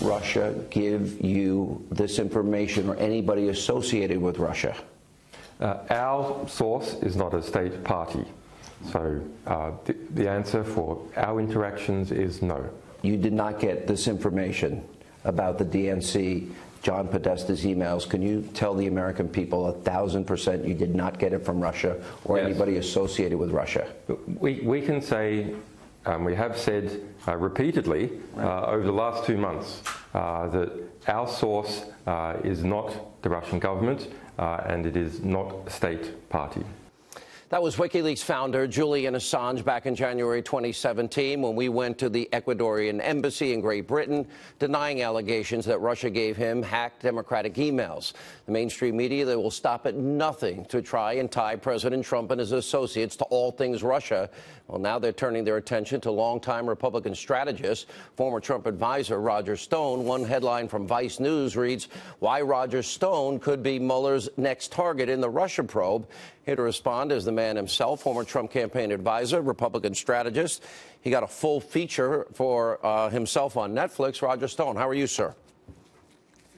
Russia give you this information, or anybody associated with Russia? Our source is not a state party. So the answer for our interactions is no. You did not get this information about the DNC, John Podesta's emails. Can you tell the American people 1,000% you did not get it from Russia or anybody associated with Russia? We can say, we have said repeatedly over the last 2 months that our source is not the Russian government and it is not a state party. That was WikiLeaks founder Julian Assange back in January 2017 when we went to the Ecuadorian embassy in Great Britain, denying allegations that Russia gave him hacked Democratic emails. The mainstream media, they will stop at nothing to try and tie President Trump and his associates to all things Russia. Well, now they're turning their attention to longtime Republican strategist, former Trump advisor Roger Stone. One headline from Vice News reads, "Why Roger Stone could be Mueller's next target in the Russia probe." Here to respond is the man himself, former Trump campaign advisor, Republican strategist. He got a full feature for himself on Netflix. Roger Stone, how are you, sir?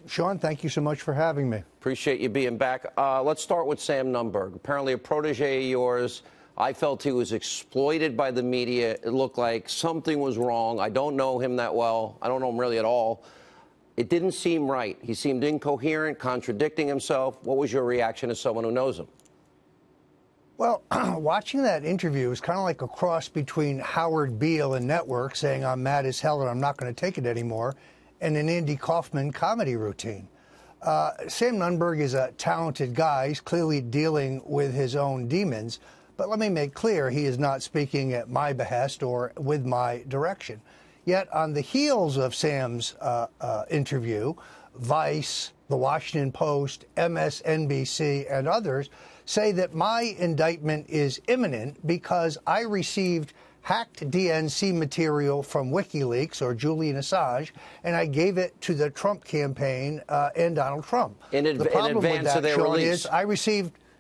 Sean, thank you so much for having me. Appreciate you being back. Let's start with Sam Nunberg. Apparently a protege of yours. I felt he was exploited by the media. It looked like something was wrong. I don't know him that well. I don't know him really at all. It didn't seem right. He seemed incoherent, contradicting himself. What was your reaction as someone who knows him? Well, watching that interview was kind of like a cross between Howard Beale and Network saying I'm mad as hell and I'm not going to take it anymore, and an Andy Kaufman comedy routine. Sam Nunberg is a talented guy. He's clearly dealing with his own demons. But let me make clear, he is not speaking at my behest or with my direction. Yet on the heels of Sam's interview, Vice, The Washington Post, MSNBC, and others say that my indictment is imminent because I received hacked DNC material from WikiLeaks or Julian Assange, and I gave it to the Trump campaign and Donald Trump. In advance of their release. I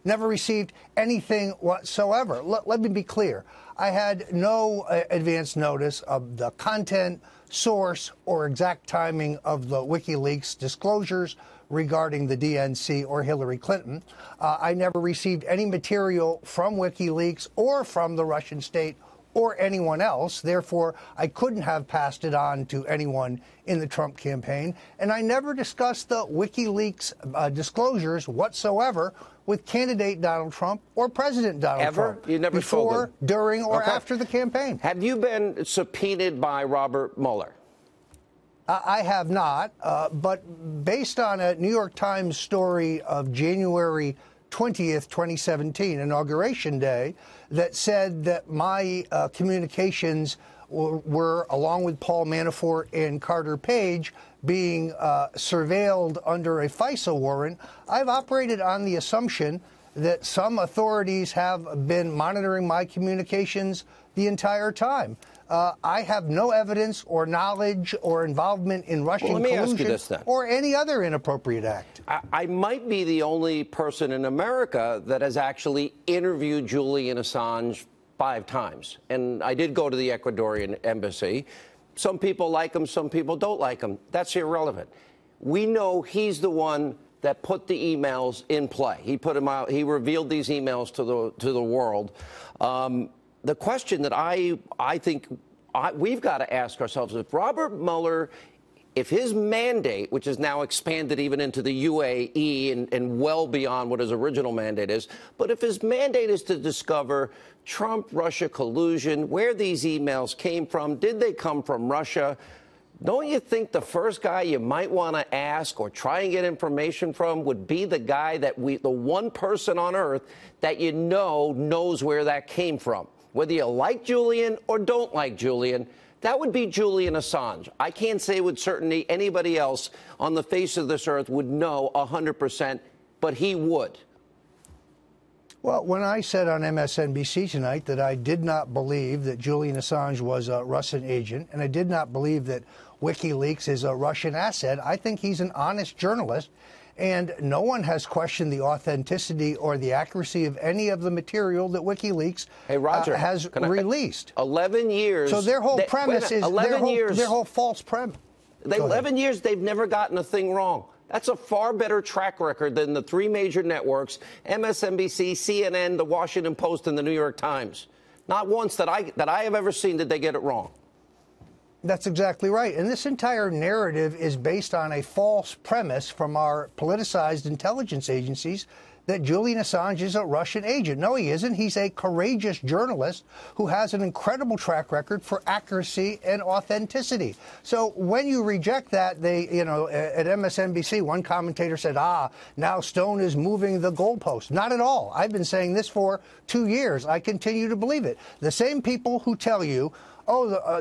never received anything whatsoever. Let me be clear. I had no advance notice of the content, source, or exact timing of the WikiLeaks disclosures regarding the DNC or Hillary Clinton. I never received any material from WikiLeaks or from the Russian state or anyone else. Therefore, I couldn't have passed it on to anyone in the Trump campaign. And I never discussed the WikiLeaks disclosures whatsoever with candidate Donald Trump or President Donald Trump. You never before, spoken. during, or after the campaign. Have you been subpoenaed by Robert Mueller? I have not, but based on a New York Times story of January 20th, 2017, Inauguration Day, that said that my communications were, along with Paul Manafort and Carter Page, being surveilled under a FISA warrant, I've operated on the assumption that some authorities have been monitoring my communications the entire time. I have no evidence or knowledge or involvement in Russian collusion or any other inappropriate act. I might be the only person in America that has actually interviewed Julian Assange 5 times. And I did go to the Ecuadorian embassy. Some people like him, some people don't like him. That's irrelevant. We know he's the one that put the emails in play. He put them out. He revealed these emails to the world. The question that I think we've got to ask ourselves, if Robert Mueller, if his mandate, which is now expanded even into the UAE and well beyond what his original mandate is, but if his mandate is to discover Trump-Russia collusion, where these emails came from, did they come from Russia? Don't you think the first guy you might want to ask or try and get information from would be the guy that the one person on earth that you know knows where that came from? Whether you like Julian or don't like Julian, that would be Julian Assange. I can't say with certainty anybody else on the face of this earth would know 100%, but he would. Well, when I said on MSNBC tonight that I did not believe that Julian Assange was a Russian agent, and I did not believe that WikiLeaks is a Russian asset, I think he's an honest journalist, and no one has questioned the authenticity or the accuracy of any of the material that WikiLeaks has released. 11 years. So their whole premise is their whole false premise. They 11 years, they've never gotten a thing wrong. That's a far better track record than the three major networks, MSNBC, CNN, The Washington Post, and The New York Times. Not once that I have ever seen did they get it wrong. That's exactly right. And this entire narrative is based on a false premise from our politicized intelligence agencies that Julian Assange is a Russian agent. No, he isn't. He's a courageous journalist who has an incredible track record for accuracy and authenticity. So when you reject that, at MSNBC, one commentator said, now Stone is moving the goalpost. Not at all. I've been saying this for 2 years. I continue to believe it. The same people who tell you,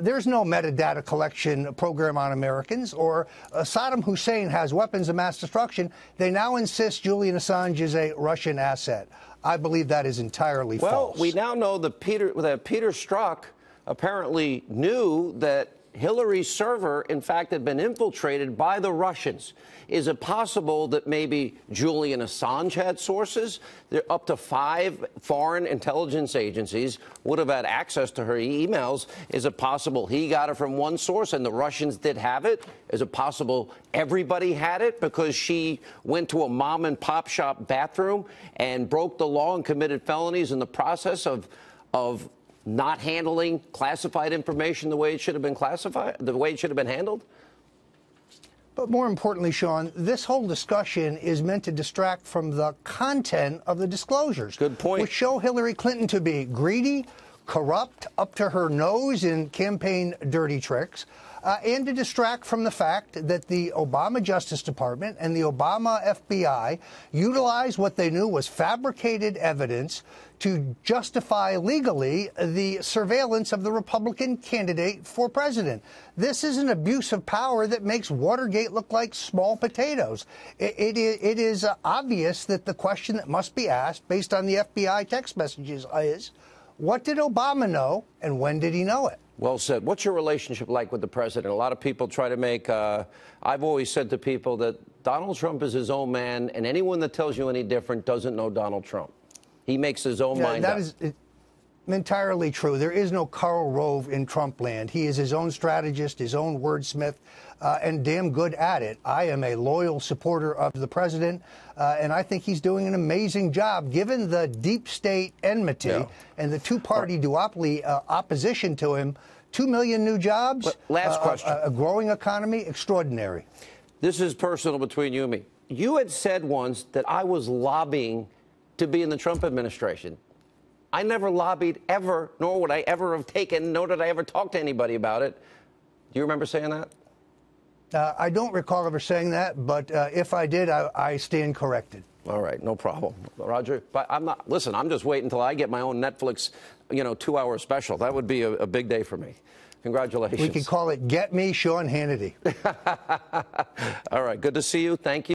there's no metadata collection program on Americans, or Saddam Hussein has weapons of mass destruction, they now insist Julian Assange is a Russian asset. I believe that is entirely false. Well, we now know that Peter Strzok apparently knew that Hillary's server, in fact, had been infiltrated by the Russians. Is it possible that maybe Julian Assange had sources? There up to 5 foreign intelligence agencies would have had access to her emails. Is it possible he got it from one source and the Russians did have it? Is it possible everybody had it because she went to a mom and pop shop bathroom and broke the law and committed felonies in the process of not handling classified information the way it should have been classified, the way it should have been handled? But more importantly, Sean, this whole discussion is meant to distract from the content of the disclosures. Good point. Which show Hillary Clinton to be greedy, corrupt, up to her nose in campaign dirty tricks, and to distract from the fact that the Obama Justice Department and the Obama FBI utilized what they knew was fabricated evidence to justify legally the surveillance of the Republican candidate for president. This is an abuse of power that makes Watergate look like small potatoes. It is obvious that the question that must be asked, based on the FBI text messages, is, what did Obama know and when did he know it? Well said. What's your relationship like with the president? A lot of people try to make, I've always said to people that Donald Trump is his own man, and anyone that tells you any different doesn't know Donald Trump. He makes his own mind up. That is entirely true. There is no Karl Rove in Trump land. He is his own strategist, his own wordsmith, and damn good at it. I am a loyal supporter of the president, and I think he's doing an amazing job, given the deep state enmity and the two-party duopoly opposition to him. 2 million new jobs. But last question. A growing economy, extraordinary. This is personal between you and me. You had said once that I was lobbying to be in the Trump administration. I never lobbied ever, nor would I ever have taken, nor did I ever talk to anybody about it. Do you remember saying that? I don't recall ever saying that, but if I did, I stand corrected. All right, no problem, Roger. But I'm not. Listen, I'm just waiting until I get my own Netflix, 2-hour special. That would be a big day for me. Congratulations. We could call it "Get Me Sean Hannity." All right, good to see you. Thank you.